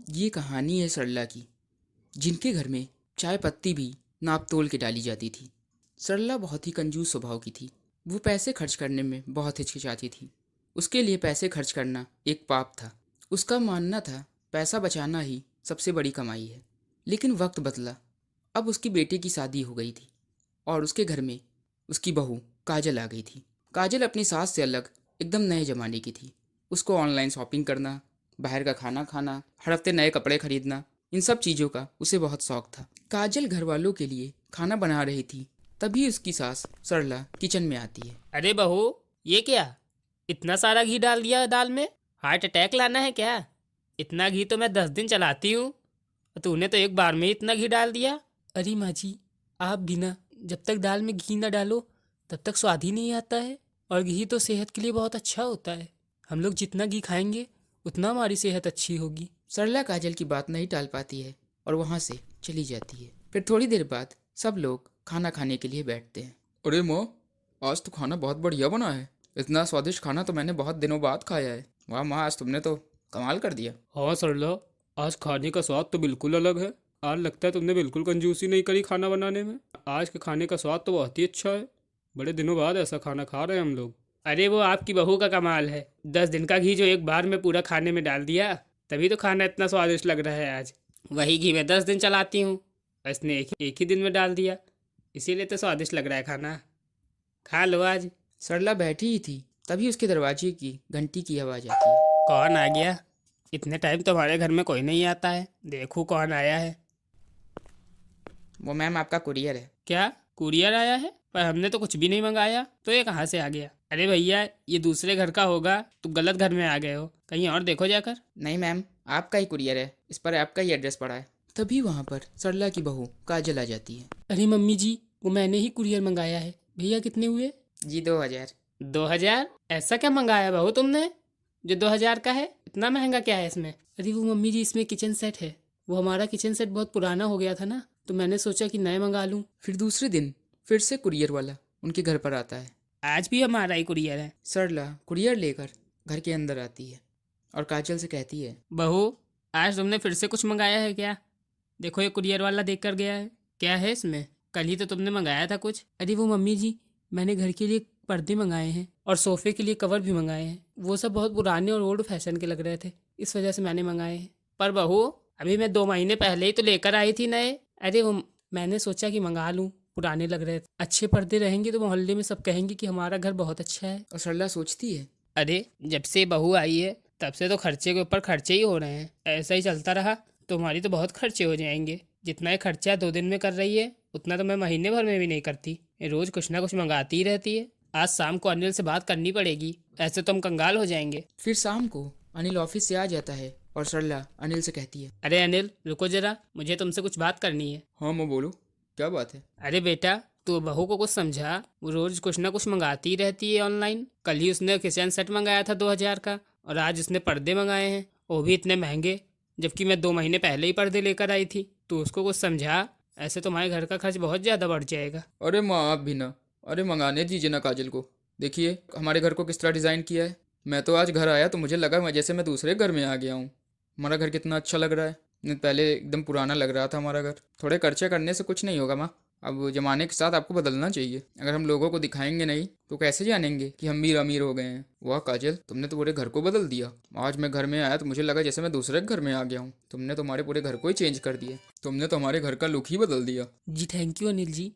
ये कहानी है सरला की, जिनके घर में चाय पत्ती भी नाप तोल के डाली जाती थी। सरला बहुत ही कंजूस स्वभाव की थी। वो पैसे खर्च करने में बहुत हिचकिचाती थी। उसके लिए पैसे खर्च करना एक पाप था। उसका मानना था पैसा बचाना ही सबसे बड़ी कमाई है। लेकिन वक्त बदला। अब उसकी बेटे की शादी हो गई थी और उसके घर में उसकी बहू काजल आ गई थी। काजल अपनी सास से अलग एकदम नए जमाने की थी। उसको ऑनलाइन शॉपिंग करना, बाहर का खाना खाना, हर हफ्ते नए कपड़े खरीदना, इन सब चीज़ों का उसे बहुत शौक था। काजल घर वालों के लिए खाना बना रही थी, तभी उसकी सास सरला किचन में आती है। अरे बहू, ये क्या? इतना सारा घी डाल दिया दाल में। हार्ट अटैक लाना है क्या? इतना घी तो मैं 10 दिन चलाती हूँ और तूने तो एक बार में ही इतना घी डाल दिया। अरे माँ जी, आप भी ना, जब तक दाल में घी ना डालो तब तक स्वाद ही नहीं आता है। और घी तो सेहत के लिए बहुत अच्छा होता है। हम लोग जितना घी खाएंगे उतना हमारी सेहत अच्छी होगी। सरला काजल की बात नहीं टाल पाती है और वहाँ से चली जाती है। फिर थोड़ी देर बाद सब लोग खाना खाने के लिए बैठते हैं। अरे माँ, आज तो खाना बहुत बढ़िया बना है। इतना स्वादिष्ट खाना तो मैंने बहुत दिनों बाद खाया है। वाह माँ, आज तुमने तो कमाल कर दिया। हाँ सरला, आज खाने का स्वाद तो बिल्कुल अलग है। आज लगता है तुमने बिल्कुल कंजूसी नहीं करी खाना बनाने में। आज के खाने का स्वाद तो बहुत ही अच्छा है। बड़े दिनों बाद ऐसा खाना खा रहे हैं हम लोग। अरे वो आपकी बहू का कमाल है। 10 दिन का घी जो एक बार में पूरा खाने में डाल दिया, तभी तो खाना इतना स्वादिष्ट लग रहा है आज। वही घी मैं 10 दिन चलाती हूँ, इसने एक ही दिन में डाल दिया, इसीलिए तो स्वादिष्ट लग रहा है खाना। खा लो आज। सरला बैठी ही थी, तभी उसके दरवाजे की घंटी की आवाज़ आती है। कौन आ गया? इतने टाइम तो हमारे घर में कोई नहीं आता है। देखो कौन आया है। वो मैम, आपका कुरियर है। क्या कुरियर आया है? पर हमने तो कुछ भी नहीं मंगाया, तो ये कहाँ से आ गया? अरे भैया, ये दूसरे घर का होगा, तुम गलत घर में आ गए हो, कहीं और देखो जाकर। नहीं मैम, आपका ही कुरियर है, इस पर आपका ही एड्रेस पड़ा है। तभी वहाँ पर सरला की बहू काजल आ जाती है। अरे मम्मी जी, वो मैंने ही कुरियर मंगाया है। भैया कितने हुए? जी 2000। 2,000? ऐसा क्या मंगाया बहू तुमने जो 2,000 का है? इतना महंगा क्या है इसमें? अरे वो मम्मी जी, इसमें किचन सेट है। वो हमारा किचन सेट बहुत पुराना हो गया था ना, तो मैंने सोचा कि नए मंगा लूँ। फिर दूसरे दिन फिर से कुरियर वाला उनके घर पर आता है। आज भी हमारा ही कुरियर है। सरला कुरियर लेकर घर के अंदर आती है और काजल से कहती है। बहू, आज तुमने फिर से कुछ मंगाया है क्या? देखो ये कुरियर वाला देख कर गया है। क्या है इसमें? कल ही तो तुमने मंगाया था कुछ। अरे वो मम्मी जी, मैंने घर के लिए पर्दे मंगाए हैं और सोफे के लिए कवर भी मंगाए हैं। वो सब बहुत पुराने और ओल्ड फैशन के लग रहे थे, इस वजह से मैंने मंगाए हैं। पर बहू, अभी मैं 2 महीने पहले ही तो लेकर आई थी नए। अरे वो मैंने सोचा कि मंगा लूँ, पुराने लग रहे थे। अच्छे पर्दे रहेंगे तो मोहल्ले में सब कहेंगे कि हमारा घर बहुत अच्छा है। और सरला सोचती है। अरे जब से बहू आई है तब से तो खर्चे के ऊपर खर्चे ही हो रहे हैं। ऐसा ही चलता रहा तो हमारी तो बहुत खर्चे हो जाएंगे। जितना ये खर्चा 2 दिन में कर रही है, उतना तो मैं महीने भर में भी नहीं करती। ये रोज कुछ ना कुछ मंगाती ही रहती है। आज शाम को अनिल से बात करनी पड़ेगी, ऐसे तो हम कंगाल हो जाएंगे। फिर शाम को अनिल ऑफिस से आ जाता है और सरला अनिल से कहती है। अरे अनिल, रुको जरा, मुझे तुमसे कुछ बात करनी है। हाँ मैं बोलो, क्या बात है। अरे बेटा, तू बहू को कुछ समझा। वो रोज कुछ ना कुछ मंगाती ही रहती है ऑनलाइन। कल ही उसने किचन सेट मंगाया था 2,000 का, और आज उसने पर्दे मंगाए हैं, वो भी इतने महंगे, जबकि मैं 2 महीने पहले ही पर्दे लेकर आई थी। तो उसको कुछ समझा, ऐसे तुम्हारे घर का खर्च बहुत ज़्यादा बढ़ जाएगा। अरे माँ, आप भी ना। अरे मंगाने दीजिए ना काजल को। देखिए हमारे घर को किस तरह डिज़ाइन किया है। मैं तो आज घर आया तो मुझे लगा मैं जैसे मैं दूसरे घर में आ गया हूँ। हमारा घर कितना अच्छा लग रहा है। नहीं, पहले एकदम पुराना लग रहा था हमारा घर। थोड़े खर्चे करने से कुछ नहीं होगा माँ। अब ज़माने के साथ आपको बदलना चाहिए। अगर हम लोगों को दिखाएंगे नहीं तो कैसे जानेंगे कि हम भी अमीर हो गए हैं। वाह काजल, तुमने तो पूरे घर को बदल दिया। आज मैं घर में आया तो मुझे लगा जैसे मैं दूसरे घर में आ गया हूँ। तुमने तो हमारे पूरे घर को ही चेंज कर दिया। तुमने तो हमारे घर का लुक ही बदल दिया। जी थैंक यू अनिल जी,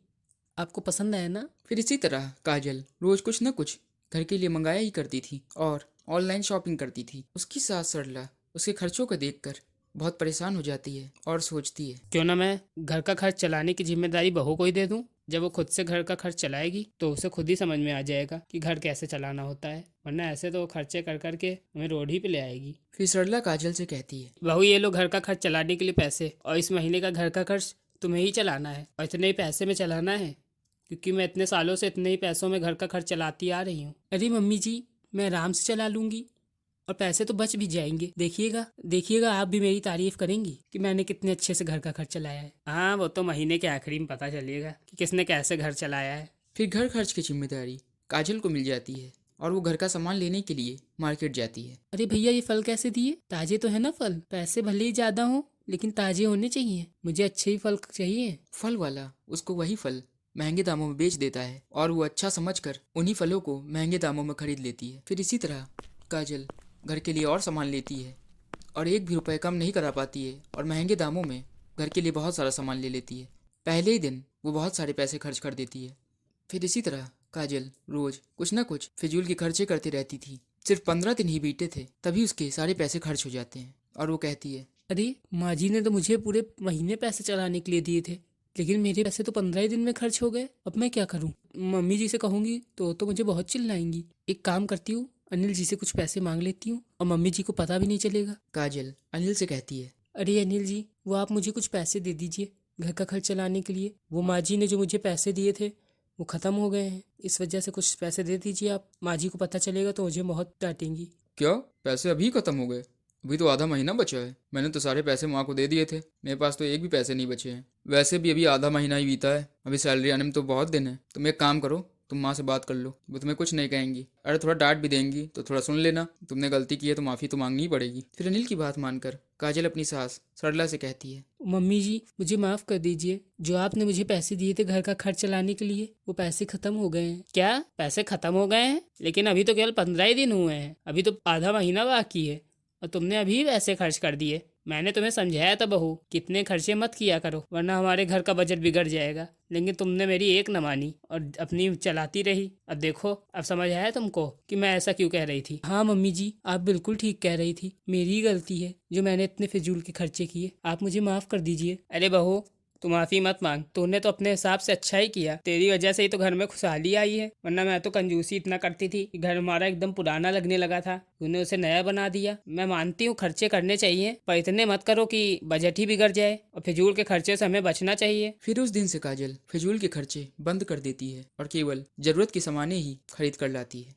आपको पसंद आया ना? फिर इसी तरह काजल रोज कुछ न कुछ घर के लिए मंगाया ही करती थी और ऑनलाइन शॉपिंग करती थी। उसकी सास सरला उसके खर्चों को देखकर बहुत परेशान हो जाती है और सोचती है। क्यों ना मैं घर का खर्च चलाने की जिम्मेदारी बहू को ही दे दूं। जब वो खुद से घर का खर्च चलाएगी तो उसे खुद ही समझ में आ जाएगा कि घर कैसे चलाना होता है, वरना ऐसे तो वो खर्चे कर करके हमें रोड ही पे ले आएगी। फिर सरला काजल से कहती है। बहू, ये लो घर का खर्च चलाने के लिए पैसे, और इस महीने का घर का खर्च तुम्हें ही चलाना है, और इतने ही पैसे में चलाना है, क्योंकि मैं इतने सालों से इतने ही पैसों में घर का खर्च चलाती आ रही हूँ। अरे मम्मी जी, मैं आराम से चला लूंगी और पैसे तो बच भी जाएंगे। देखिएगा देखिएगा, आप भी मेरी तारीफ करेंगी कि मैंने कितने अच्छे से घर का खर्च चलाया है। हाँ, वो तो महीने के आखिरी में पता चलेगा कि किसने कैसे घर चलाया है। फिर घर खर्च की जिम्मेदारी काजल को मिल जाती है और वो घर का सामान लेने के लिए मार्केट जाती है। अरे भैया, ये फल कैसे दिए? ताजे तो है ना फल? पैसे भले ही ज्यादा हो लेकिन ताजे होने चाहिए, मुझे अच्छे ही फल चाहिए। फल वाला उसको वही फल महंगे दामों में बेच देता है और वो अच्छा समझकर उन्हीं फलों को महंगे दामों में खरीद लेती है। फिर इसी तरह काजल घर के लिए और सामान लेती है और एक भी रुपए कम नहीं करा पाती है और महंगे दामों में घर के लिए बहुत सारा सामान ले लेती है। पहले ही दिन वो बहुत सारे पैसे खर्च कर देती है। फिर इसी तरह काजल रोज कुछ ना कुछ फिजूल के खर्चे करती रहती थी। सिर्फ 15 दिन ही बीते थे तभी उसके सारे पैसे खर्च हो जाते हैं और वो कहती है, अरे माँ जी ने तो मुझे पूरे महीने पैसे चलाने के लिए दिए थे, लेकिन मेरे पैसे तो 15 ही दिन में खर्च हो गए। अब मैं क्या करूँ? मम्मी जी से कहूँगी तो मुझे बहुत चिल्लाएंगी। एक काम करती हूँ, अनिल जी से कुछ पैसे मांग लेती हूँ और मम्मी जी को पता भी नहीं चलेगा। काजल अनिल से कहती है, अरे अनिल जी, वो आप मुझे कुछ पैसे दे दीजिए घर का खर्च चलाने के लिए। वो माँ जी ने जो मुझे पैसे दिए थे वो ख़त्म हो गए हैं, इस वजह से कुछ पैसे दे दीजिए आप। माँ जी को पता चलेगा तो मुझे बहुत डांटेंगी। क्या पैसे अभी खत्म हो गए? अभी तो आधा महीना बचा है। मैंने तो सारे पैसे माँ को दे दिए थे, मेरे पास तो एक भी पैसे नहीं बचे हैं। वैसे भी अभी आधा महीना ही बीता है, अभी सैलरी आने में तो बहुत दिन है। तुम एक काम करो, तुम माँ से बात कर लो, वो तुम्हें कुछ नहीं कहेंगी। अरे थोड़ा डांट भी देंगी तो थोड़ा सुन लेना, तुमने गलती की है तो माफ़ी तो मांगनी ही पड़ेगी। फिर अनिल की बात मानकर काजल अपनी सास सरला से कहती है, मम्मी जी, मुझे माफ़ कर दीजिए। जो आपने मुझे पैसे दिए थे घर का खर्च चलाने के लिए, वो पैसे ख़त्म हो गए हैं। क्या पैसे ख़त्म हो गए हैं? लेकिन अभी तो केवल 15 ही दिन हुए हैं, अभी तो आधा महीना बाकी है और तुमने अभी पैसे खर्च कर दिए। मैंने तुम्हें समझाया था बहू, कितने खर्चे मत किया करो वरना हमारे घर का बजट बिगड़ जाएगा, लेकिन तुमने मेरी एक न मानी और अपनी चलाती रही। अब देखो, अब समझ आया तुमको कि मैं ऐसा क्यों कह रही थी। हाँ मम्मी जी, आप बिल्कुल ठीक कह रही थी, मेरी ही गलती है जो मैंने इतने फिजूल के खर्चे किए। आप मुझे माफ़ कर दीजिए। अरे बहू, तू माफ़ी मत मांग, तूने तो अपने हिसाब से अच्छा ही किया। तेरी वजह से ही तो घर में खुशहाली आई है, वरना मैं तो कंजूसी इतना करती थी कि घर हमारा एकदम पुराना लगने लगा था। तूने उसे नया बना दिया। मैं मानती हूँ खर्चे करने चाहिए, पर इतने मत करो कि बजट ही बिगड़ जाए और फिजूल के खर्चे से हमें बचना चाहिए। फिर उस दिन से काजल फिजूल के खर्चे बंद कर देती है और केवल जरूरत के सामानें ही खरीद कर लाती है।